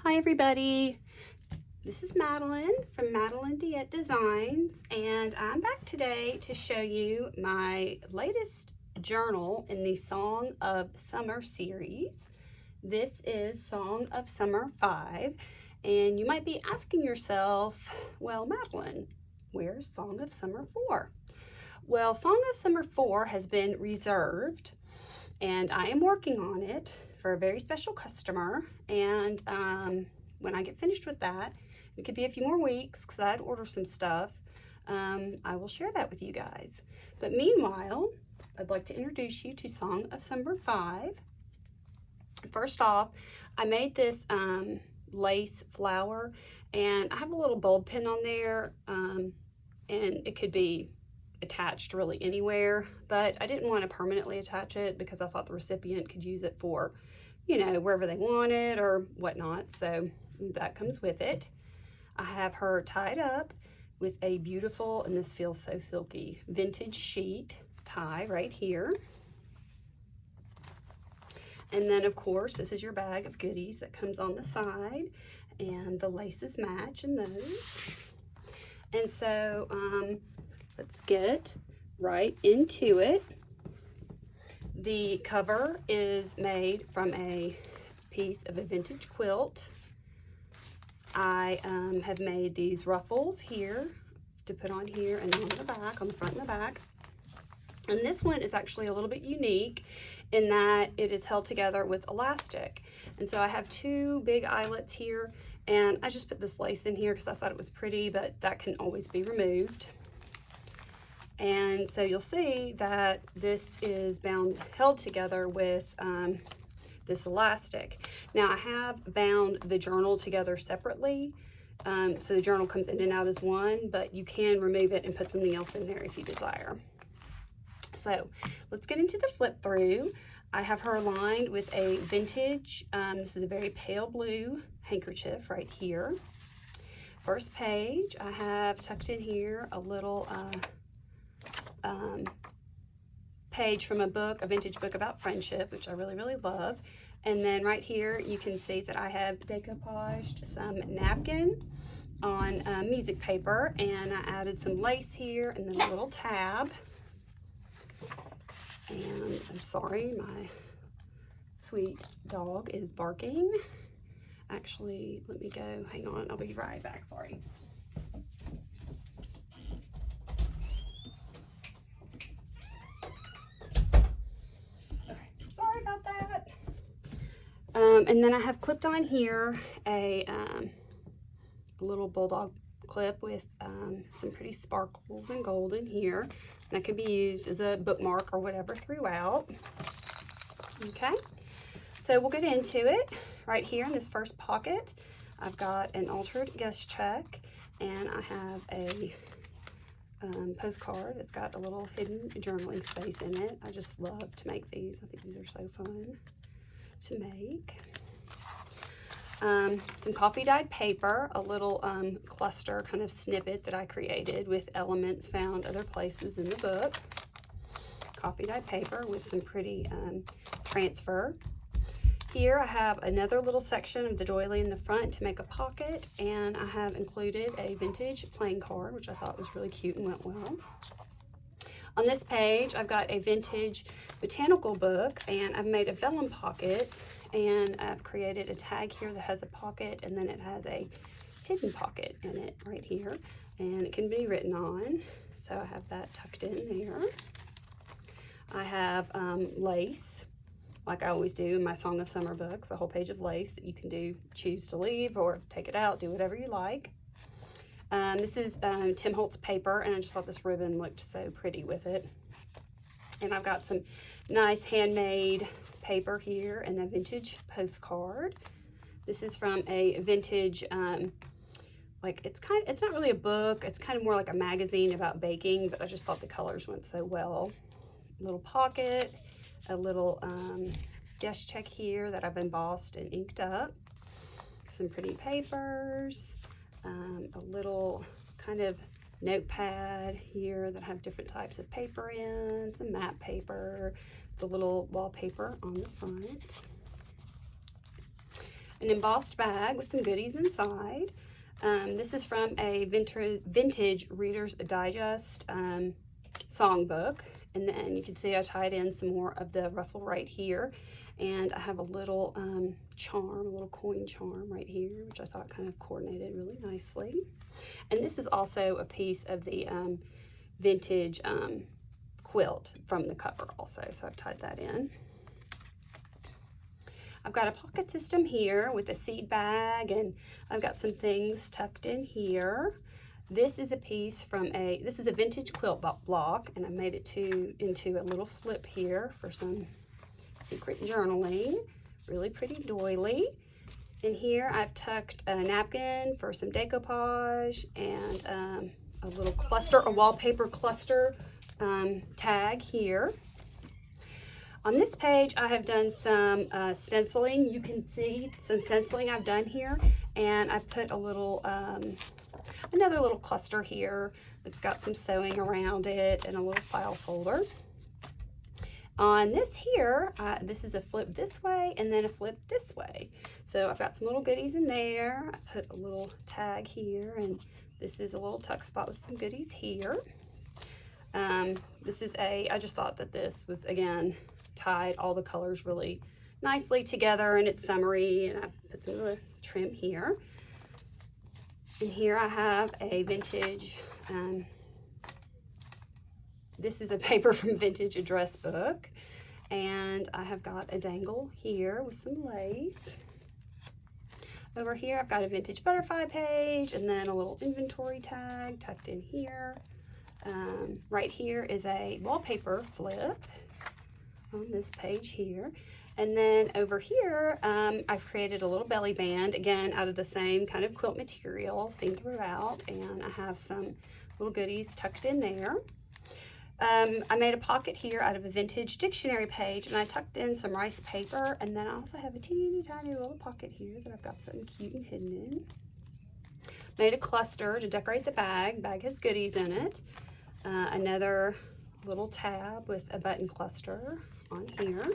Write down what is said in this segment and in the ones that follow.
Hi everybody, this is Madeline from Madeline Diet Designs, and I'm back today to show you my latest journal in the Song of Summer series. This is Song of Summer 5, and you might be asking yourself, well, Madeline, where's Song of Summer 4? Well, Song of Summer 4 has been reserved, and I am working on it for a very special customer, and when I get finished with that, it could be a few more weeks because I had to order some stuff, I will share that with you guys. But meanwhile, I'd like to introduce you to Song of Summer 5. First off, I made this lace flower, and I have a little bulb pin on there, and it could be attached really anywhere, but I didn't want to permanently attach it because I thought the recipient could use it for, you know, wherever they want it or whatnot. So that comes with it. I have her tied up with a beautiful, and this feels so silky, vintage sheet tie right here. And then of course, this is your bag of goodies that comes on the side, and the laces match in those. And so let's get right into it. The cover is made from a piece of a vintage quilt. I have made these ruffles here to put on here, and then on the back, on the front and the back. And this one is actually a little bit unique in that it is held together with elastic. And so I have two big eyelets here, and I just put this lace in here because I thought it was pretty, but that can always be removed. And so you'll see that this is held together with this elastic. Now I have bound the journal together separately, so the journal comes in and out as one, but you can remove it and put something else in there if you desire. So let's get into the flip through. I have her lined with a vintage, this is a very pale blue handkerchief right here. First page, I have tucked in here a little page from a book, a vintage book about friendship, which I really love. And then right here you can see that I have decoupaged some napkin on music paper, and I added some lace here and then a little tab. And I'm sorry, my sweet dog is barking. Actually, let me go, hang on, I'll be right back, sorry. Sorry about that. And then I have clipped on here a little bulldog clip with some pretty sparkles and gold in here. That can be used as a bookmark or whatever throughout. Okay, so we'll get into it. Right here in this first pocket, I've got an altered guest check, and I have a postcard. It's got a little hidden journaling space in it. I just love to make these. I think these are so fun to make. Some coffee dyed paper, a little cluster kind of snippet that I created with elements found other places in the book. Coffee dyed paper with some pretty transfer. Here I have another little section of the doily in the front to make a pocket, and I have included a vintage playing card, which I thought was really cute and went well. On this page, I've got a vintage botanical book, and I've made a vellum pocket, and I've created a tag here that has a pocket, and then it has a hidden pocket in it right here, and it can be written on. So I have that tucked in there. I have lace, like I always do in my Song of Summer books, a whole page of lace that you can choose to leave or take it out, do whatever you like. This is Tim Holtz paper, and I just thought this ribbon looked so pretty with it. And I've got some nice handmade paper here and a vintage postcard. This is from a vintage, like it's not really a book, it's kind of more like a magazine about baking, but I just thought the colors went so well. A little pocket, a little guest check here that I've embossed and inked up, some pretty papers, a little kind of notepad here that have different types of paper in, some map paper, the little wallpaper on the front. an embossed bag with some goodies inside. This is from a vintage Reader's Digest songbook. And then you can see I tied in some more of the ruffle right here. And I have a little charm, a little coin charm right here, which I thought kind of coordinated really nicely. And this is also a piece of the vintage quilt from the cover also, so I've tied that in. I've got a pocket system here with a seed bag, and I've got some things tucked in here. This is a piece from this is a vintage quilt block, and I made it into a little flip here for some secret journaling. Really pretty doily. In here I've tucked a napkin for some decoupage and a little cluster, a wallpaper cluster tag here. On this page I have done some stenciling. You can see some stenciling I've done here, and I've put a little another little cluster here that's got some sewing around it and a little file folder. On this here, this is a flip this way and then a flip this way. So I've got some little goodies in there. I put a little tag here, and this is a little tuck spot with some goodies here. This is I just thought that this was, again, tied all the colors really nicely together, and it's summery, and I put some little trim here. And here I have a vintage, this is a paper from Vintage Address Book, and I have got a dangle here with some lace. Over here I've got a vintage butterfly page, and then a little inventory tag tucked in here. Right here is a wallpaper flip on this page here. And then over here, I've created a little belly band, again, out of the same kind of quilt material seen throughout, and I have some little goodies tucked in there. I made a pocket here out of a vintage dictionary page, and I tucked in some rice paper, and then I also have a teeny tiny little pocket here that I've got something cute and hidden in. Made a cluster to decorate the bag. Bag has goodies in it. Another little tab with a button cluster on here.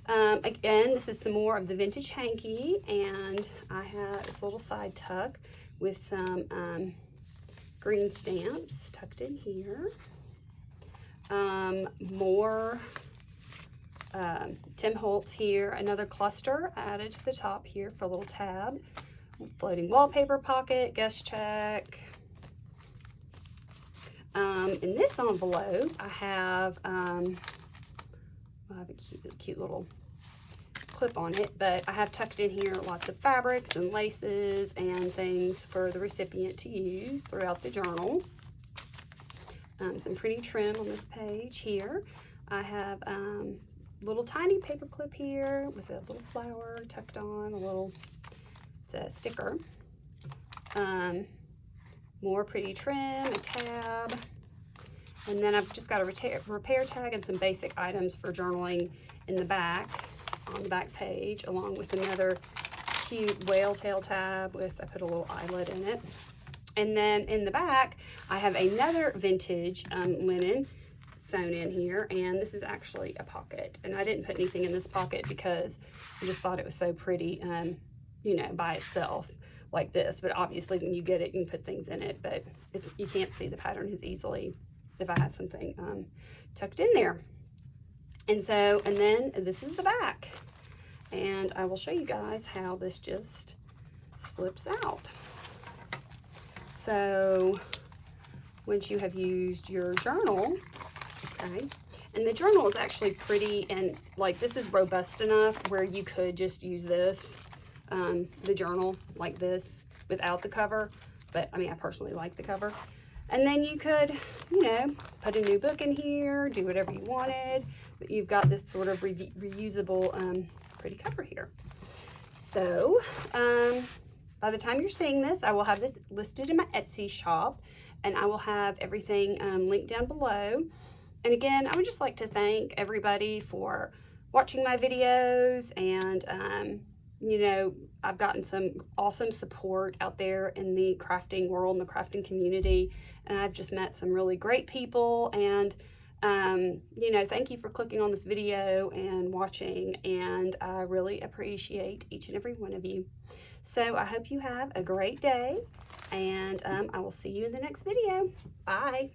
Again, this is some more of the vintage hanky, and I have this little side tuck with some green stamps tucked in here. More Tim Holtz here, another cluster added to the top here for a little tab. Floating wallpaper pocket, guest check. In this envelope, I have a cute little clip on it, but I have tucked in here lots of fabrics and laces and things for the recipient to use throughout the journal. Some pretty trim on this page here. I have little tiny paper clip here with a little flower tucked on, it's a sticker. More pretty trim, a tab, and then I've just got a repair tag and some basic items for journaling in the back, on the back page, along with another cute whale tail tab I put a little eyelet in it. And then in the back, I have another vintage linen sewn in here, and this is actually a pocket. And I didn't put anything in this pocket because I just thought it was so pretty, you know, by itself like this. But obviously when you get it, you can put things in it, but you can't see the pattern as easily if I have something tucked in there. And then this is the back. And I will show you guys how this just slips out. So once you have used your journal, okay, and the journal is actually pretty, and like this is robust enough where you could just use this, the journal like this without the cover, but I mean, I personally like the cover. And then you could, you know, put a new book in here, do whatever you wanted, but you've got this sort of reusable, pretty cover here. So, by the time you're seeing this, I will have this listed in my Etsy shop, and I will have everything linked down below. And again, I would just like to thank everybody for watching my videos, and you know, I've gotten some awesome support out there in the crafting world and the crafting community, and I've just met some really great people, and You know, thank you for clicking on this video and watching, and I really appreciate each and every one of you. So I hope you have a great day, and I will see you in the next video. Bye.